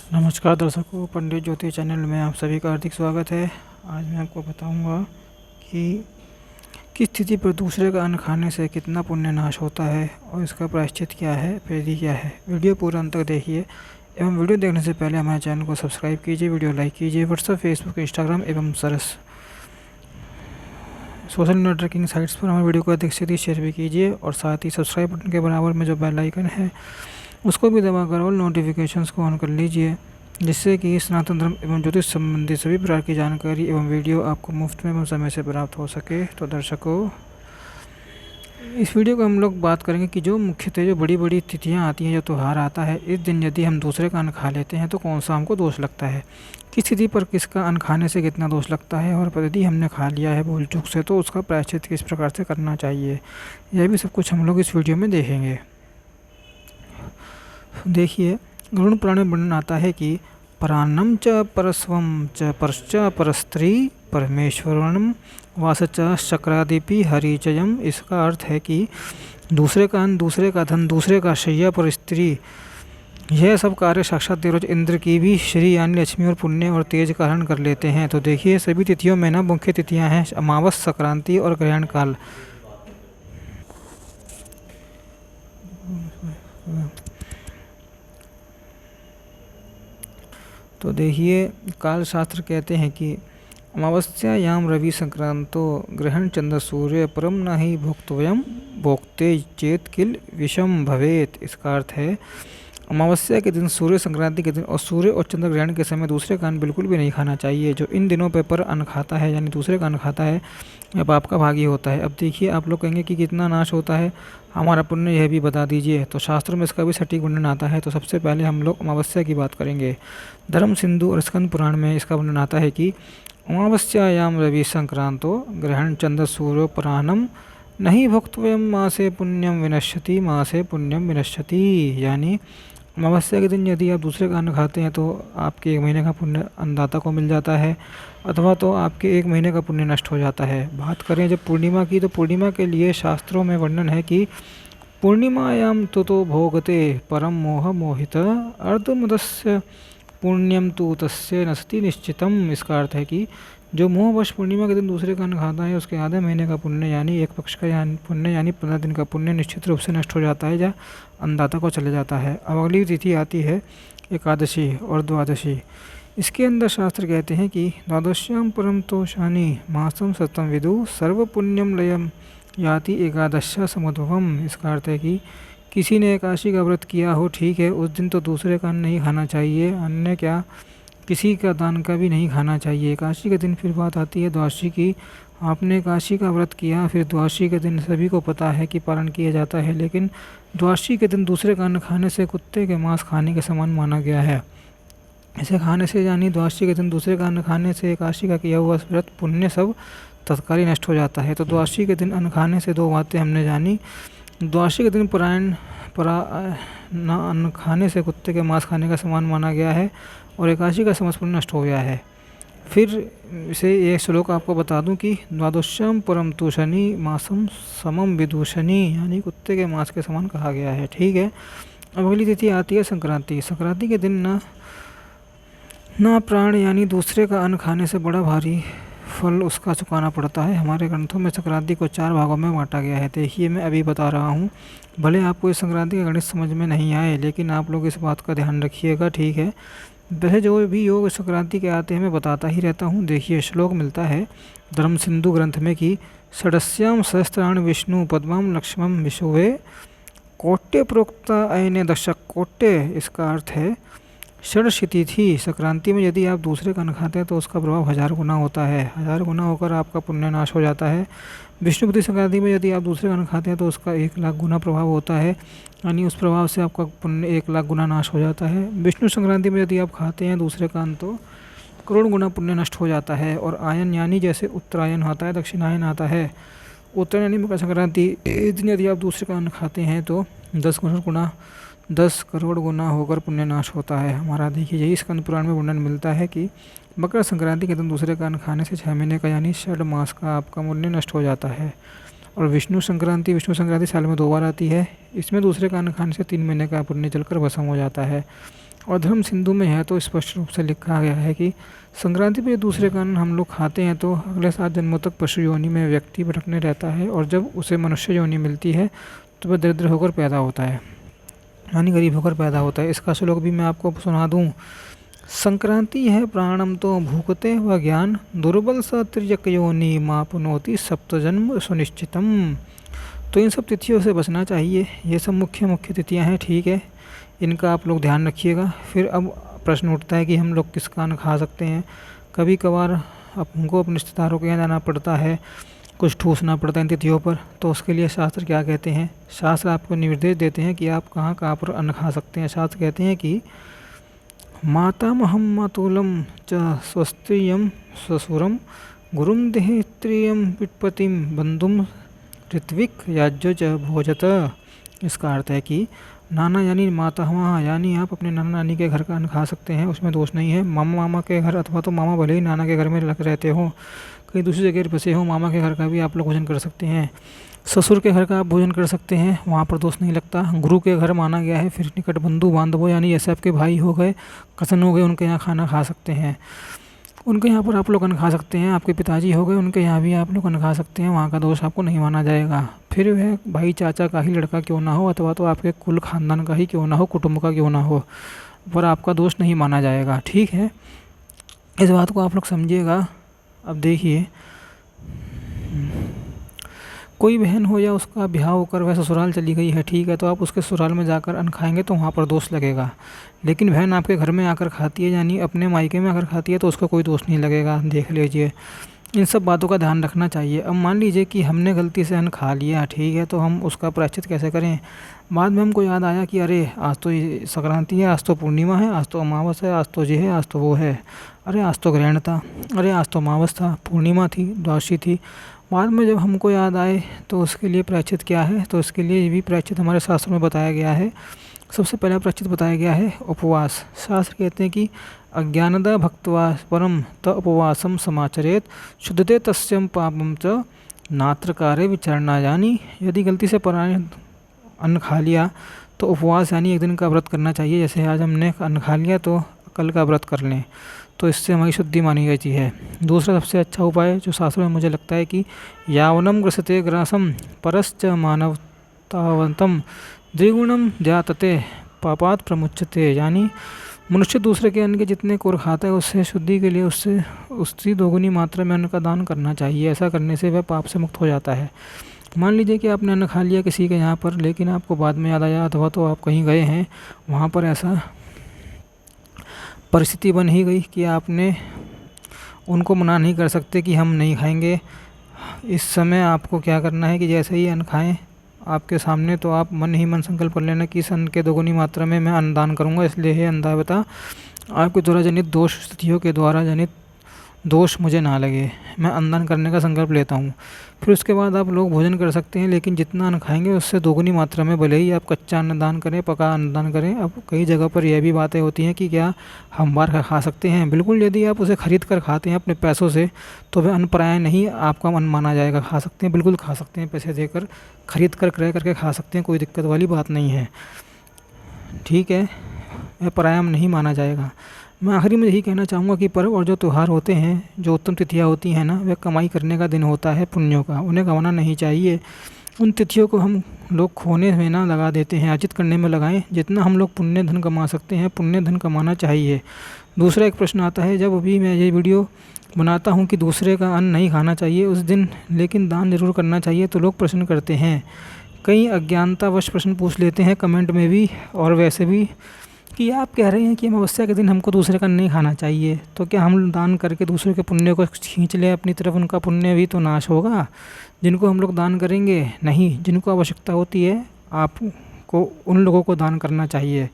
नमस्कार दर्शकों, पंडित ज्योति चैनल में आप सभी का हार्दिक स्वागत है। आज मैं आपको बताऊंगा कि किस स्थिति पर दूसरे का अन्न खाने से कितना पुण्य नाश होता है और इसका प्रायश्चित क्या है, विधि क्या है। वीडियो पूरा अंत तक देखिए एवं वीडियो देखने से पहले हमारे चैनल को सब्सक्राइब कीजिए, वीडियो लाइक कीजिए। व्हाट्सएप, फेसबुक, इंस्टाग्राम एवं सोशल नेटवर्किंग साइट्स पर हमारे वीडियो को अधिक से अधिक शेयर भी कीजिए और साथ ही सब्सक्राइब बटन के बराबर में जो बेल आइकन है उसको भी दबाकर ऑल नोटिफिकेशंस को ऑन कर लीजिए, जिससे कि सनातन धर्म एवं ज्योतिष संबंधी सभी प्रकार की जानकारी एवं वीडियो आपको मुफ्त में एवं समय से प्राप्त हो सके। तो दर्शकों, इस वीडियो को हम लोग बात करेंगे कि जो मुख्यतः जो बड़ी बड़ी तिथियां आती हैं, जो त्यौहार आता है, इस दिन यदि हम दूसरे का अन्न खा लेते हैं तो कौन सा हमको दोष लगता है, किस स्थिति पर किसका अन्न खाने से कितना दोष लगता है, और यदि हमने खा लिया है भूल चूक से तो उसका प्रायश्चित किस प्रकार से करना चाहिए, यह भी सब कुछ हम लोग इस वीडियो में देखेंगे। देखिए, गरुड़ पुराण में वर्णन आता है कि परान्नम च परस्वम च परश्च परस्त्री परमेश्वरणम वास च शक्रादिपि हरिचयम। इसका अर्थ है कि दूसरे का अन्न, दूसरे का धन, दूसरे का शैया पर स्त्री, यह सब कार्य साक्षात देवराज इंद्र की भी श्री यानी लक्ष्मी और पुण्य और तेज का हरण कर लेते हैं। तो देखिए, सभी तिथियों में ना मुख्य तिथियां हैं अमावस, संक्रांति और ग्रहण काल। तो देखिए, काल शास्त्र कहते हैं कि अमावस्यायाम रवि संक्रांतो ग्रहण चंद्र सूर्य परम न ही भोक्तव्यम भोक्ते चेत किल विषम भवेत। इसका अर्थ है, अमावस्या के दिन, सूर्य संक्रांति के दिन और सूर्य और चंद्र ग्रहण के समय दूसरे का अन्न बिल्कुल भी नहीं खाना चाहिए। जो इन दिनों पर अन्न खाता है यानी दूसरे का अन्न खाता है, यह पाप का भागी होता है। अब देखिए, आप लोग कहेंगे कि कितना नाश होता है हमारा पुण्य, यह भी बता दीजिए। तो शास्त्रों में इसका भी सटीक वर्णन आता है। तो सबसे पहले हम लोग अमावस्या की बात करेंगे। धर्म सिंधु और स्कंद पुराण में इसका वर्णन आता है कि अमावस्यायाम रवि संक्रांतो ग्रहण चंद्र सूर्यो परानम नहीं भोक्तव्यम मासे पुण्यम विनश्यति मासे पुण्यम विनश्यति। यानी अमावस्या के दिन यदि आप दूसरे का अन्न खाते हैं तो आपके 1 महीने का पुण्य अन्नदाता को मिल जाता है, अथवा तो आपके 1 महीने का पुण्य नष्ट हो जाता है। बात करें जब पूर्णिमा की, तो पूर्णिमा के लिए शास्त्रों में वर्णन है कि पूर्णिमायाम तो भोगते परम मोह मोहित अर्धमदस्य पुण्यम तु तस्य नस्ति निश्चितम। इसका अर्थ है कि जो मोहवश पूर्णिमा के दिन दूसरे का अन्न खाता है उसके आधे महीने का पुण्य यानी एक पक्ष का पुण्य यानी 15 दिन का पुण्य निश्चित रूप से नष्ट हो जाता है या अन्नदाता को चले जाता है। अब अगली तिथि आती है एकादशी और द्वादशी। इसके अंदर शास्त्र कहते हैं कि द्वादश्याम परम तोषानी मासम सतम विदु सर्व पुण्यम लयम याति एकादशा समुद्भवम। इसका अर्थ है कि किसी ने एकादशी का व्रत किया हो, ठीक है, उस दिन तो दूसरे का अन्न नहीं खाना चाहिए, अन्य क्या किसी का दान का भी नहीं खाना चाहिए। एकादशी के दिन फिर बात आती है द्वादशी की। आपने एकादशी का व्रत किया, फिर द्वादशी के दिन सभी को पता है कि पालन किया जाता है, लेकिन द्वादशी के दिन दूसरे का अन्न खाने से कुत्ते के मांस खाने के समान माना गया है। इसे खाने से यानी द्वादशी के दिन दूसरे का अन्न खाने से एकादशी का किया हुआ व्रत पुण्य सब तत्काल ही नष्ट हो जाता है। तो द्वादशी के दिन अन्न खाने से 2 बातें हमने जानी। द्वादशी के दिन न अन्न खाने से कुत्ते के मांस खाने का समान माना गया है और एकादशी का समस्त पुण्य नष्ट हो गया है। फिर इसे एक श्लोक आपको बता दूं कि द्वादश्याम परम तूषणी मासम समम विदूषणी, यानी कुत्ते के मांस के समान कहा गया है। ठीक है। अब अगली तिथि आती है संक्रांति। संक्रांति के दिन ना प्राण यानी दूसरे का अन्न खाने से बड़ा भारी फल उसका चुकाना पड़ता है। हमारे ग्रंथों में संक्रांति को 4 भागों में बांटा गया है। देखिए, मैं अभी बता रहा हूँ, भले आपको इस संक्रांति का गणित समझ में नहीं आए, लेकिन आप लोग इस बात का ध्यान रखिएगा, ठीक है। वैसे जो भी योग संक्रांति के आते हैं मैं बताता ही रहता हूँ। देखिए, श्लोक मिलता है धर्म सिंधु ग्रंथ में कि षडस्याम सहस्त्राण विष्णु पद्मम लक्ष्मम विशुवे कोट्य प्रोक्ता अयने दशक कोट्य। इसका अर्थ है षडशीति थी। संक्रांति में यदि आप दूसरे का अन्न खाते हैं तो उसका प्रभाव 1000 गुना होता है, 1000 गुना होकर आपका पुण्य नाश हो जाता है। विष्णुपति संक्रांति में यदि आप दूसरे का अन्न खाते हैं तो उसका 1 लाख गुना प्रभाव होता है, यानी उस प्रभाव से आपका पुण्य 1 लाख गुना नाश हो जाता है। विष्णु संक्रांति में यदि आप खाते हैं दूसरे का अन्न तो करोड़ गुना पुण्य नष्ट हो जाता है। और आयन यानी जैसे उत्तरायण आता है, दक्षिणायन आता है, उत्तरायण यानी मकर संक्रांति, इस दिन यदि आप दूसरे का अन्न खाते हैं तो 10 करोड़ गुना होकर पुण्य नाश होता है हमारा। देखिए, यही स्कंद पुराण में वर्णन मिलता है कि मकर संक्रांति के दिन दूसरे का अन्न खाने से 6 महीने का यानी 6 मास का आपका पुण्य नष्ट हो जाता है। और विष्णु संक्रांति साल में 2 बार आती है। इसमें दूसरे का अन्न खाने से 3 महीने का पुण्य जलकर भस्म हो जाता है। और धर्म सिंधु में है तो स्पष्ट रूप से लिखा गया है कि संक्रांति पर दूसरे का अन्न हम लोग खाते हैं तो अगले 7 जन्मों तक पशु योनि में व्यक्ति भटकने रहता है, और जब उसे मनुष्य योनि मिलती है तो वह दरिद्र होकर पैदा होता है, यानी गरीब होकर पैदा होता है। इसका श्लोक भी मैं आपको सुना दूँ। संक्रांति है प्राणम तो भूकते व ज्ञान, दुर्बल स तिर्यक योनि मापनोति सप्त जन्म सुनिश्चितम। तो इन सब तिथियों से बचना चाहिए। ये सब मुख्य तिथियां हैं, ठीक है, इनका आप लोग ध्यान रखिएगा। फिर अब प्रश्न उठता है कि हम लोग किसका अन्न खा सकते हैं। कभी कभार हमको अपने रिश्तेदारों के यहाँ जाना पड़ता है, कुछ ठूसना पड़ता है इन तिथियों पर, तो उसके लिए शास्त्र क्या कहते हैं। शास्त्र आपको निर्देश देते हैं कि आप कहाँ कहाँ पर अन्न खा सकते हैं। शास्त्र कहते हैं कि मातामहं मातुलं च स्वस्त्रियं ससुरं गुरुं देहेत्रियं पिट्पतिं बंधुम ऋत्विक याज्ञो च भोजत। इसका अर्थ है कि नाना यानी माता वहाँ यानी आप अपने नाना नानी के घर का अन्न खा सकते हैं, उसमें दोष नहीं है। मामा मामा के घर अथवा तो मामा भले ही नाना के घर में लग रहते हो, कहीं दूसरी जगह बसे हो, मामा के घर का भी आप लोग भोजन कर सकते हैं। ससुर के घर का आप भोजन कर सकते हैं, वहाँ पर दोष नहीं लगता। गुरु के घर माना गया है, फिर निकट बंधु बांधवों यानी जैसे आपके भाई हो गए, कज़न हो गए, उनके यहाँ खाना खा सकते हैं, उनके यहाँ पर आप लोग अन्न खा सकते हैं। आपके पिताजी हो गए, उनके यहाँ भी आप लोग अन्न खा सकते हैं, वहाँ का दोष आपको नहीं माना जाएगा। फिर वह भाई चाचा का ही लड़का क्यों ना हो अथवा तो आपके कुल खानदान का ही क्यों ना हो, कुटुंब का क्यों ना हो, पर आपका दोष नहीं माना जाएगा, ठीक है। इस बात को आप लोग समझिएगा। अब देखिए, कोई बहन हो या उसका ब्याह होकर वह ससुराल चली गई है, ठीक है, तो आप उसके ससुराल में जाकर अन्न खाएंगे तो वहाँ पर दोष लगेगा। लेकिन बहन आपके घर में आकर खाती है यानी अपने मायके में आकर खाती है तो उसका कोई दोष नहीं लगेगा। देख लीजिए, इन सब बातों का ध्यान रखना चाहिए। अब मान लीजिए कि हमने गलती से अन्न खा लिया, ठीक है, तो हम उसका प्रायश्चित कैसे करें। बाद में हमको याद आया कि अरे आज तो संक्रांति है, आज तो पूर्णिमा है, आज तो अमावस है, आज तो ये है, आज तो वो है, अरे आज तो ग्रहण था, अरे आज तो अमावस था, पूर्णिमा थी, द्वादशी थी। बाद में जब हमको याद आए तो उसके लिए प्रायश्चित क्या है, तो इसके लिए ये भी प्रायश्चित हमारे शास्त्रों में बताया गया है। सबसे पहला प्रायश्चित बताया गया है उपवास। शास्त्र कहते हैं कि अज्ञानदा भक्त्वा परम त उपवासम समाचरेत शुद्धते तस्यम पापम च नात्र कार्य विचारणा। यानी यदि गलती से पराने अन्न खा लिया तो उपवास यानी एक दिन का व्रत करना चाहिए। जैसे आज हमने अन्न खा लिया तो कल का व्रत कर लें, तो इससे हमारी शुद्धि मानी जाती है। दूसरा सबसे अच्छा उपाय जो शास्त्रों में मुझे लगता है कि यावनम ग्रसते ग्रासम परश्च मानवतावंतम द्विगुणम जातते पापात प्रमुच्यते। यानी मनुष्य दूसरे के अन्न के जितने कोर खाता है उससे शुद्धि के लिए उसकी दोगुनी मात्रा में अन्न का दान करना चाहिए। ऐसा करने से वह पाप से मुक्त हो जाता है। मान लीजिए कि आपने अन्न खा लिया किसी के यहाँ पर, लेकिन आपको बाद में याद आया अथवा तो आप कहीं गए हैं, वहाँ पर ऐसा परिस्थिति बन ही गई कि आपने उनको मना नहीं कर सकते कि हम नहीं खाएंगे। इस समय आपको क्या करना है कि जैसे ही अन्न खाएं आपके सामने तो आप मन ही मन संकल्प कर लेना कि इस अन्न के दोगुनी मात्रा में मैं अन्नदान करूंगा। इसलिए हे अन्नदाता, आपके द्वारा जनित दोष स्थितियों के द्वारा जनित दोष मुझे ना लगे, मैं अन्नदान करने का संकल्प लेता हूँ। फिर उसके बाद आप लोग भोजन कर सकते हैं, लेकिन जितना अन्न खाएंगे उससे दोगुनी मात्रा में, भले ही आप कच्चा अन्नदान करें पका अन्नदान करें। अब कई जगह पर यह भी बातें होती हैं कि क्या हम बार खा सकते हैं। बिल्कुल, यदि आप उसे खरीद कर खाते हैं अपने पैसों से तो वह अन्न पराया नहीं, आपका अन्न माना जाएगा। खा सकते हैं, बिल्कुल खा सकते हैं, पैसे देकर खरीद कर क्रय करके खा सकते हैं, कोई दिक्कत वाली बात नहीं है, ठीक है, वह पराया नहीं माना जाएगा। मैं आखिरी में यही कहना चाहूँगा कि पर्व और जो त्यौहार होते हैं, जो उत्तम तिथियाँ होती हैं ना, वह कमाई करने का दिन होता है पुण्यों का, उन्हें गंवाना नहीं चाहिए। उन तिथियों को हम लोग खोने में ना लगा देते हैं, अर्जित करने में लगाएं। जितना हम लोग पुण्य धन कमा सकते हैं, पुण्य धन कमाना चाहिए। दूसरा एक प्रश्न आता है, जब अभी मैं ये वीडियो बनाता हूँ कि दूसरे का अन्न नहीं खाना चाहिए उस दिन, लेकिन दान जरूर करना चाहिए, तो लोग प्रश्न करते हैं, कई अज्ञानतावश प्रश्न पूछ लेते हैं कमेंट में भी और वैसे भी, कि आप कह रहे हैं कि अमावस्या के दिन हमको दूसरे का नहीं खाना चाहिए, तो क्या हम दान करके दूसरे के पुण्य को खींच लें अपनी तरफ, उनका पुण्य भी तो नाश होगा। जिनको हम लोग दान करेंगे नहीं, जिनको आवश्यकता होती है आपको उन लोगों को दान करना चाहिए।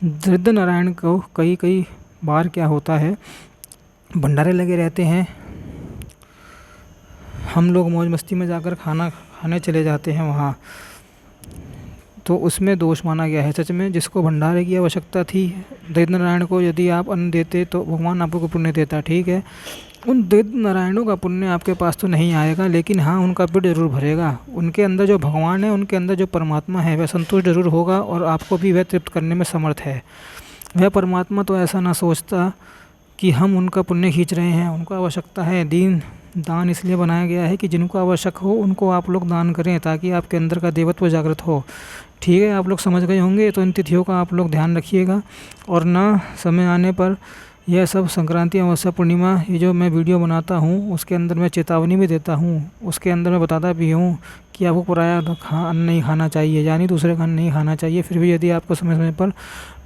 दरिद्र नारायण को कई बार क्या होता है, भंडारे लगे रहते हैं, हम लोग मौज मस्ती में जाकर खाना खाने चले जाते हैं वहाँ, तो उसमें दोष माना गया है। सच में जिसको भंडारे की आवश्यकता थी, दरिद्र नारायण को यदि आप अन्न देते तो भगवान आपको पुण्य देता, ठीक है। उन दरिद्र नारायणों का पुण्य आपके पास तो नहीं आएगा, लेकिन हाँ उनका पेट जरूर भरेगा। उनके अंदर जो भगवान है, उनके अंदर जो परमात्मा है, वह संतुष्ट जरूर होगा और आपको भी वह तृप्त करने में समर्थ है। वह परमात्मा तो ऐसा ना सोचता कि हम उनका पुण्य खींच रहे हैं। उनको आवश्यकता है दीन। दान इसलिए बनाया गया है कि जिनको आवश्यक हो उनको आप लोग दान करें, ताकि आपके अंदर का देवत्व जागृत हो। ठीक है, आप लोग समझ गए होंगे। तो इन तिथियों का आप लोग ध्यान रखिएगा, और ना समय आने पर यह सब संक्रांति, अमावस्या, पूर्णिमा, ये जो मैं वीडियो बनाता हूँ उसके अंदर मैं चेतावनी भी देता हूँ। उसके अंदर मैं बताता भी हूँ कि आपको पराया अन्न नहीं खाना चाहिए, यानी दूसरे का अन्न नहीं खाना चाहिए। फिर भी यदि आपको समय समय पर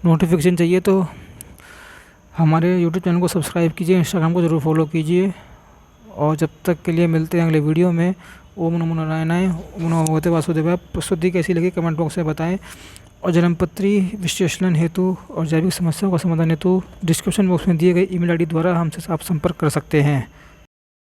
नोटिफिकेशन चाहिए तो हमारे यूट्यूब चैनल को सब्सक्राइब कीजिए, इंस्टाग्राम को ज़रूर फॉलो कीजिए। और जब तक के लिए मिलते हैं अगले वीडियो में। ओम नमो नारायणाय, ओम नमो भगवते वासुदेवाय। प्रस्तुति कैसी लगी कमेंट बॉक्स में बताएं। और जन्मपत्री विश्लेषण हेतु और जैविक समस्याओं का समाधान हेतु डिस्क्रिप्शन बॉक्स में दिए गए ईमेल आईडी द्वारा हमसे आप संपर्क कर सकते हैं।